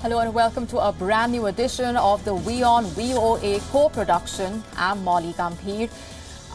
Hello and welcome to a brand new edition of the WION-VOA Co-production. I'm Molly Gambhir.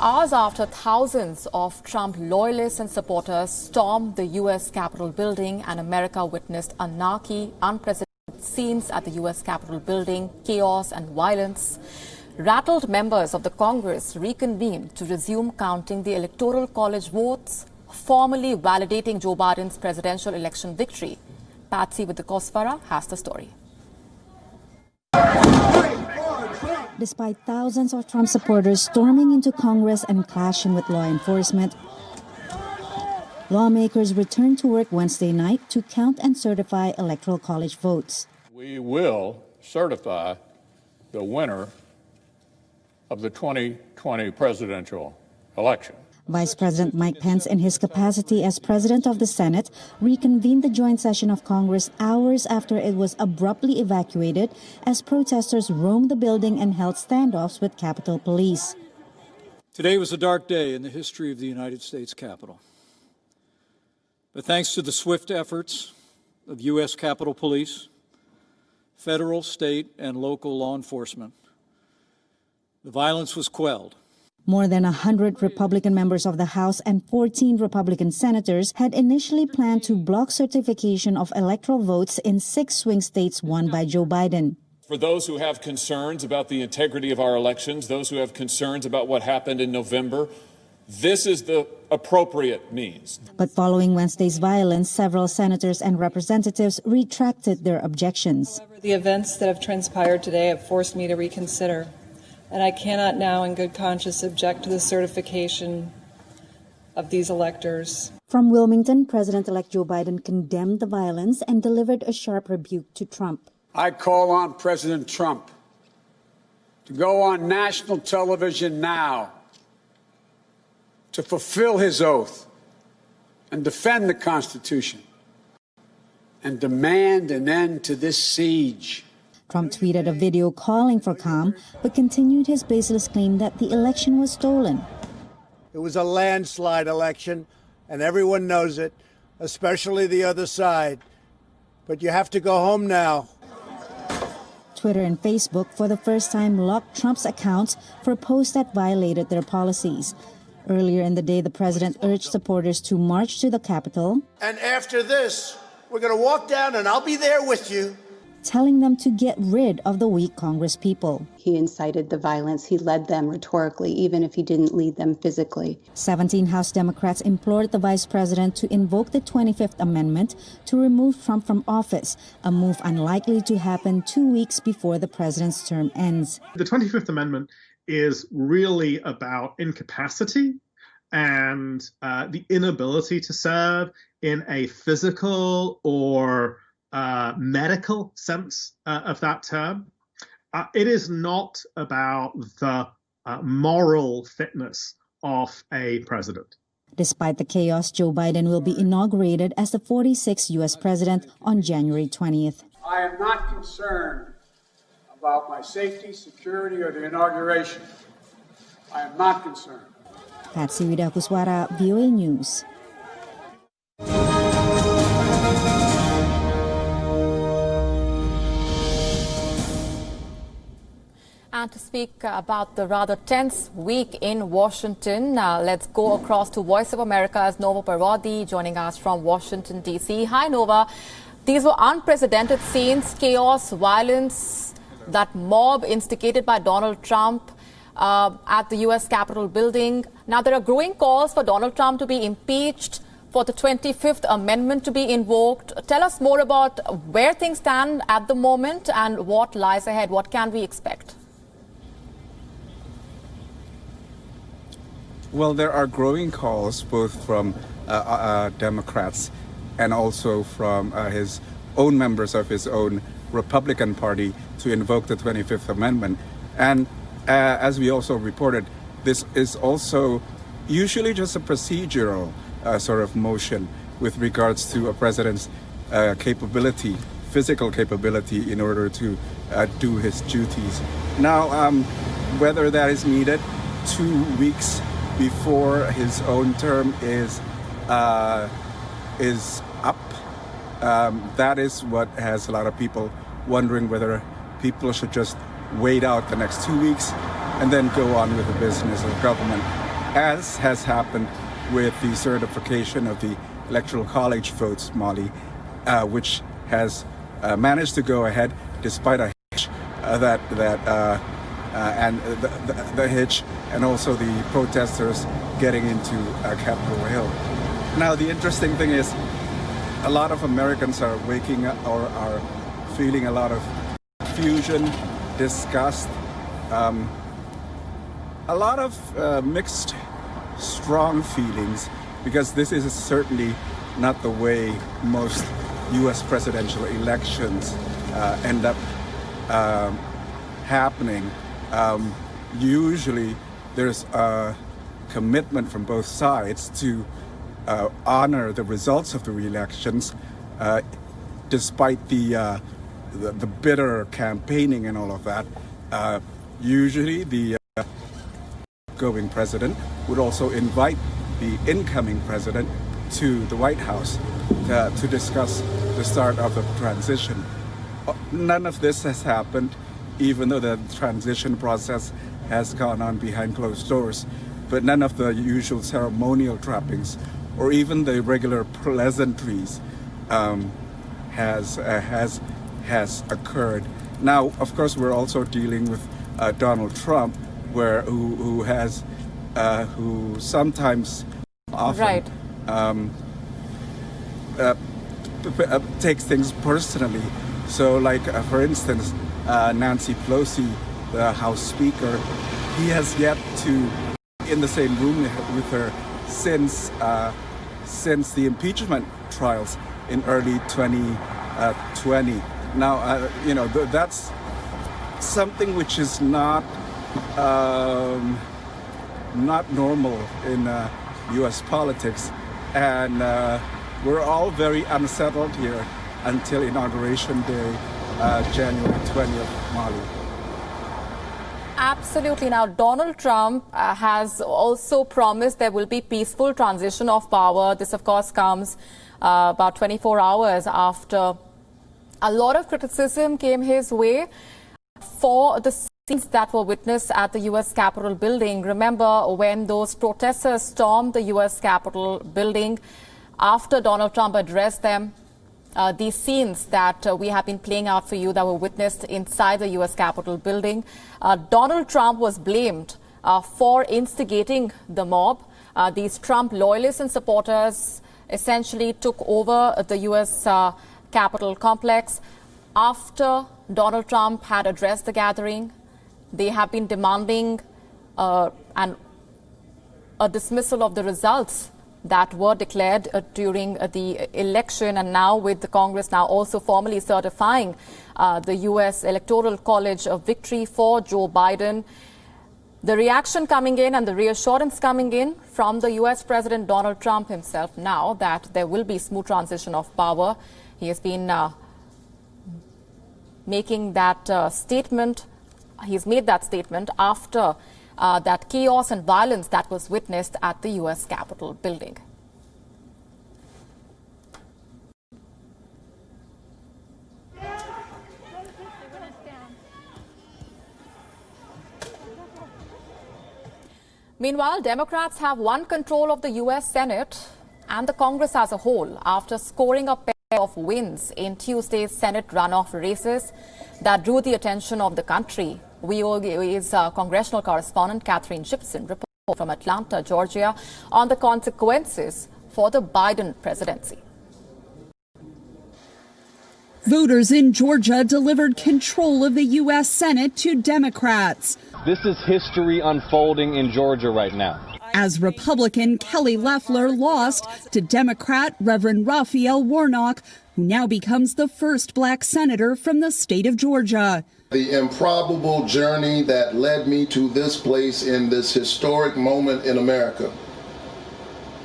Hours after thousands of Trump loyalists and supporters stormed the U.S. Capitol building and America witnessed anarchy, unprecedented scenes at the U.S. Capitol building, chaos and violence. Rattled members of the Congress reconvened to resume counting the Electoral College votes, formally validating Joe Biden's presidential election victory. Patsy with the Kosvara has the story. Despite thousands of Trump supporters storming into Congress and clashing with law enforcement, lawmakers returned to work Wednesday night to count and certify Electoral College votes. We will certify the winner of the 2020 presidential election. Vice President Mike Pence, in his capacity as President of the Senate, reconvened the joint session of Congress hours after it was abruptly evacuated as protesters roamed the building and held standoffs with Capitol Police. Today was a dark day in the history of the United States Capitol. But thanks to the swift efforts of U.S. Capitol Police, federal, state, and local law enforcement, the violence was quelled. More than 100 Republican members of the House and 14 Republican senators had initially planned to block certification of electoral votes in 6 swing states won by Joe Biden. For those who have concerns about the integrity of our elections, those who have concerns about what happened in November, this is the appropriate means. But following Wednesday's violence, several senators and representatives retracted their objections. However, the events that have transpired today have forced me to reconsider. And I cannot now in good conscience object to the certification of these electors. From Wilmington, President-elect Joe Biden condemned the violence and delivered a sharp rebuke to Trump. I call on President Trump to go on national television now to fulfill his oath and defend the Constitution and demand an end to this siege. Trump tweeted a video calling for calm, but continued his baseless claim that the election was stolen. It was a landslide election, and everyone knows it, especially the other side. But you have to go home now. Twitter and Facebook, for the first time, locked Trump's accounts for posts that violated their policies. Earlier in the day, the president urged supporters to march to the Capitol. And after this, we're going to walk down, and I'll be there with you, telling them to get rid of the weak Congress people. He incited the violence. He led them rhetorically, even if he didn't lead them physically. 17 House Democrats implored the vice president to invoke the 25th Amendment to remove Trump from office, a move unlikely to happen 2 weeks before the president's term ends. The 25th Amendment is really about incapacity and the inability to serve in a physical or medical sense of that term. It is not about the moral fitness of a president. Despite the chaos, Joe Biden will be inaugurated as the 46th U.S. president on January 20th. I am not concerned about my safety, security, or the inauguration. I am not concerned. Patsy with the Kosvara, VOA News. And to speak about the rather tense week in Washington, let's go across to Voice of America's Nova Parodi joining us from Washington, D.C. Hi, Nova. These were unprecedented scenes, chaos, violence, that mob instigated by Donald Trump at the U.S. Capitol building. Now, there are growing calls for Donald Trump to be impeached, for the 25th Amendment to be invoked. Tell us more about where things stand at the moment and what lies ahead. What can we expect? Well, there are growing calls both from Democrats and also from his own members of his own Republican Party to invoke the 25th Amendment. And as we also reported, this is also usually just a procedural sort of motion with regards to a president's capability, physical capability in order to do his duties. Now, whether that is needed 2 weeks before his own term is up, that is what has a lot of people wondering whether people should just wait out the next 2 weeks and then go on with the business of government, as has happened with the certification of the Electoral College votes, Molly, which has managed to go ahead despite a hitch and the hitch, and also the protesters getting into Capitol Hill. Now, the interesting thing is, a lot of Americans are waking up or are feeling a lot of confusion, disgust, a lot of mixed, strong feelings, because this is certainly not the way most U.S. presidential elections end up happening. Usually there's a commitment from both sides to honor the results of the elections, despite the bitter campaigning and all of that. Usually the outgoing president would also invite the incoming president to the White House to discuss the start of the transition. None of this has happened, even though the transition process has gone on behind closed doors. But none of the usual ceremonial trappings or even the regular pleasantries has occurred. Now, of course, we're also dealing with Donald Trump, who sometimes, often, takes things personally. So, like for instance, Nancy Pelosi, the House Speaker, he has yet to in the same room with her since the impeachment trials in early 2020. Now, that's something which is not normal in U.S. politics, and we're all very unsettled here until Inauguration Day, January 20th, Molly. Absolutely. Now, Donald Trump has also promised there will be peaceful transition of power. This, of course, comes about 24 hours after a lot of criticism came his way for the scenes that were witnessed at the U.S. Capitol building. Remember when those protesters stormed the U.S. Capitol building after Donald Trump addressed them? These scenes that we have been playing out for you that were witnessed inside the U.S. Capitol building. Donald Trump was blamed for instigating the mob. These Trump loyalists and supporters essentially took over the U.S. Capitol complex. After Donald Trump had addressed the gathering, they have been demanding a dismissal of the results that were declared during the election, and now with the Congress now also formally certifying the U.S. Electoral College a victory for Joe Biden. The reaction coming in and the reassurance coming in from the U.S. President Donald Trump himself now that there will be smooth transition of power. He has been making that statement. He's made that statement after that chaos and violence that was witnessed at the U.S. Capitol building. Meanwhile, Democrats have won control of the U.S. Senate and the Congress as a whole after scoring a pair of wins in Tuesday's Senate runoff races that drew the attention of the country. WION's congressional correspondent Catherine Gibson reports from Atlanta, Georgia, on the consequences for the Biden presidency. Voters in Georgia delivered control of the U.S. Senate to Democrats. This is history unfolding in Georgia right now. As Republican Kelly Loeffler lost to Democrat Reverend Raphael Warnock, who now becomes the first black senator from the state of Georgia. The improbable journey that led me to this place in this historic moment in America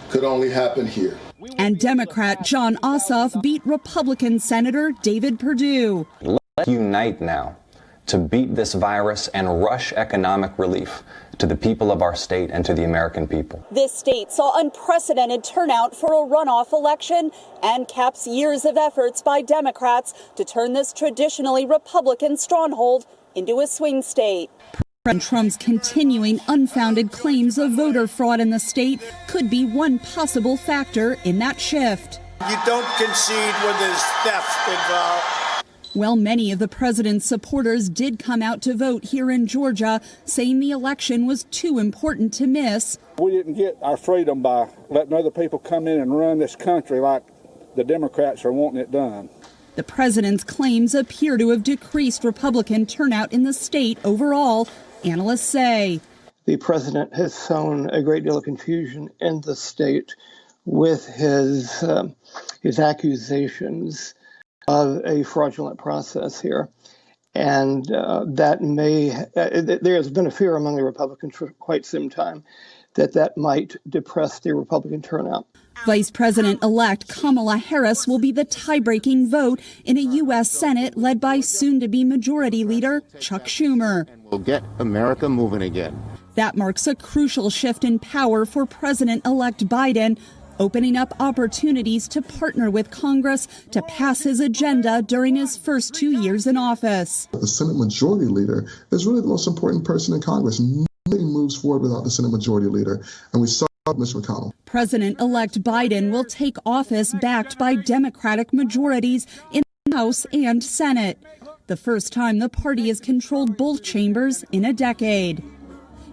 could only happen here. And Democrat Jon Ossoff beat Republican Senator David Perdue. Let's unite now. to beat this virus and rush economic relief to the people of our state and to the American people. This state saw unprecedented turnout for a runoff election and caps years of efforts by Democrats to turn this traditionally Republican stronghold into a swing state. President Trump's continuing unfounded claims of voter fraud in the state could be one possible factor in that shift. You don't concede when there's theft involved. Well, many of the president's supporters did come out to vote here in Georgia, saying the election was too important to miss. We didn't get our freedom by letting other people come in and run this country like the Democrats are wanting it done. The president's claims appear to have decreased Republican turnout in the state overall, analysts say. The president has sown a great deal of confusion in the state with his accusations of a fraudulent process here. And there has been a fear among the Republicans for quite some time that might depress the Republican turnout. Vice President-elect Kamala Harris will be the tie-breaking vote in a U.S. Senate led by soon-to-be Majority Leader Chuck Schumer. And we'll get America moving again. That marks a crucial shift in power for President-elect Biden, opening up opportunities to partner with Congress to pass his agenda during his first 2 years in office. The Senate Majority Leader is really the most important person in Congress. Nothing moves forward without the Senate Majority Leader, and we saw Mr. McConnell. President-elect Biden will take office backed by Democratic majorities in the House and Senate, the first time the party has controlled both chambers in a decade.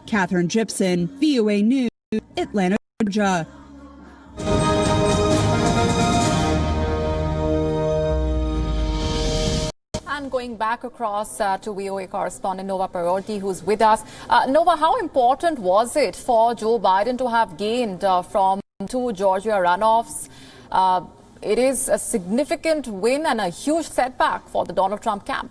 Catherine Gibson, VOA News, Atlanta, Georgia. And going back across to VOA correspondent Nova Parodi, who's with us. Nova, how important was it for Joe Biden to have gained from 2 Georgia runoffs? It is a significant win and a huge setback for the Donald Trump camp.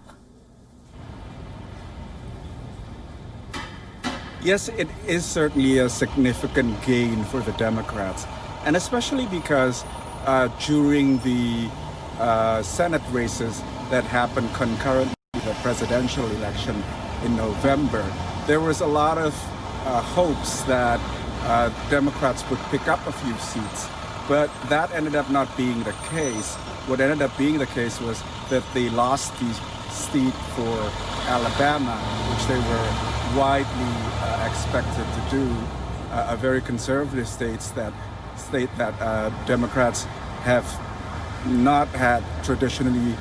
Yes, it is certainly a significant gain for the Democrats, and especially because during the Senate races that happened concurrently with the presidential election in November, there was a lot of hopes that Democrats would pick up a few seats, but that ended up not being the case. What ended up being the case was that they lost the seat for Alabama, which they were widely expected to do, a very conservative state that Democrats have not had traditionally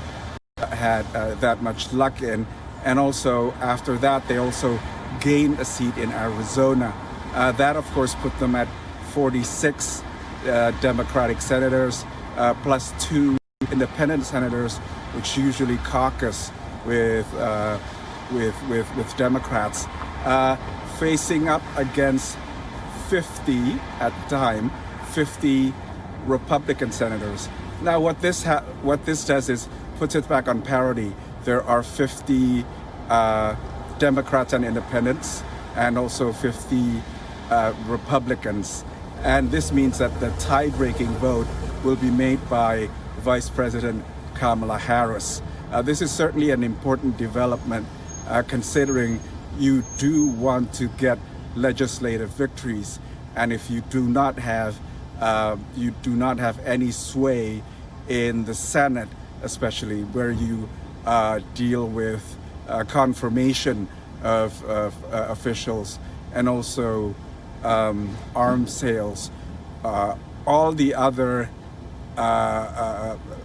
had that much luck in. And also after that, they also gained a seat in Arizona. That, of course, put them at 46 Democratic senators, plus 2 independent senators, which usually caucus with Democrats, facing up against 50 at the time, 50 Republican senators. Now, what this does is puts it back on parity. There are 50 Democrats and independents, and also 50 Republicans. And this means that the tie-breaking vote will be made by Vice President Kamala Harris. This is certainly an important development, considering you do want to get legislative victories, and if you do not have any sway in the Senate, especially where you deal with confirmation of officials and also arms sales, all the other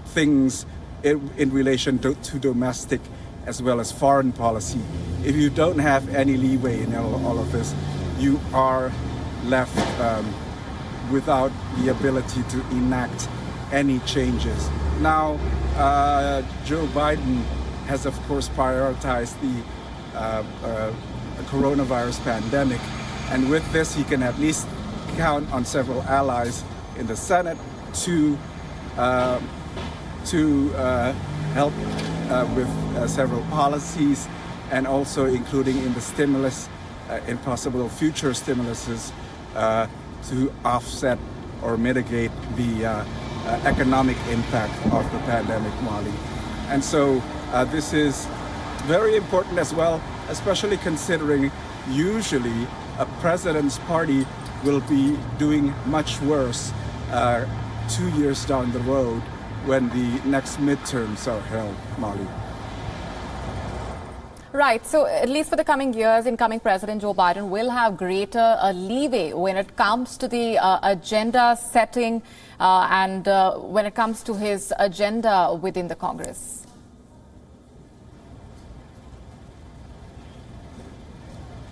things in relation to domestic as well as foreign policy. If you don't have any leeway in all of this, you are left without the ability to enact any changes. Now, Joe Biden has, of course, prioritized the coronavirus pandemic, and with this, he can at least count on several allies in the Senate to help with several policies, and also including in the stimulus, in possible future stimuluses, to offset or mitigate the economic impact of the pandemic, Molly. And so this is very important as well, especially considering usually a president's party will be doing much worse 2 years down the road when the next midterms are held, Molly. Right. So at least for the coming years, incoming President Joe Biden will have greater leeway when it comes to the agenda setting and when it comes to his agenda within the Congress.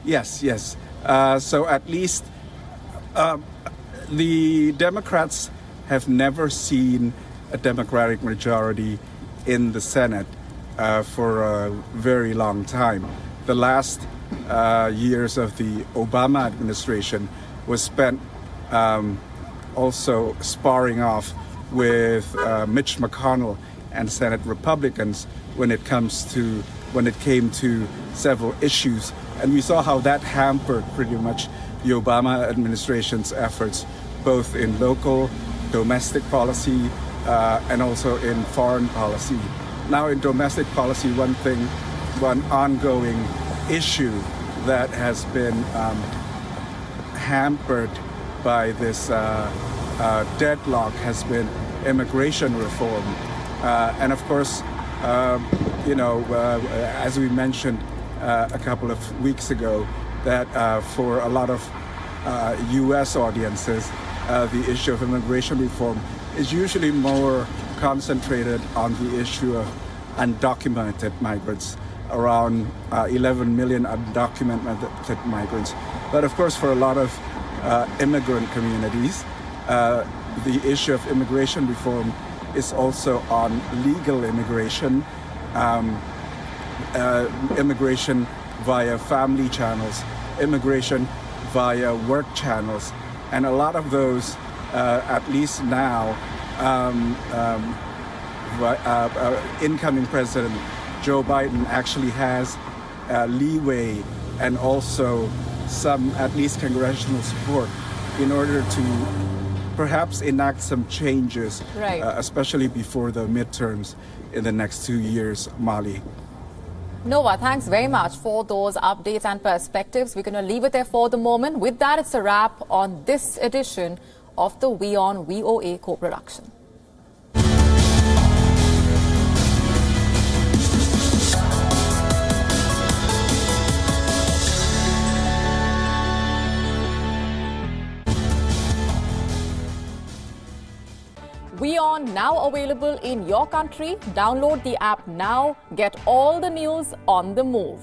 Yes. So at least the Democrats have never seen a Democratic majority in the Senate for a very long time. The last years of the Obama administration was spent also sparring off with Mitch McConnell and Senate Republicans when it came to several issues. And we saw how that hampered pretty much the Obama administration's efforts, both in local, domestic policy, and also in foreign policy. Now in domestic policy, one ongoing issue that has been hampered by this deadlock has been immigration reform. And of course, as we mentioned a couple of weeks ago, that for a lot of U.S. audiences, the issue of immigration reform is usually more concentrated on the issue of undocumented migrants, around 11 million undocumented migrants. But of course, for a lot of immigrant communities, the issue of immigration reform is also on legal immigration, immigration via family channels, immigration via work channels. And a lot of those, at least now, incoming President Joe Biden actually has leeway and also some, at least, congressional support in order to perhaps enact some changes, right, especially before the midterms in the next 2 years, Molly. Nova, thanks very much for those updates and perspectives. We're going to leave it there for the moment. With that, it's a wrap on this edition of the WION-VOA Co-production. WION now available in your country. Download the app now. Get all the news on the move.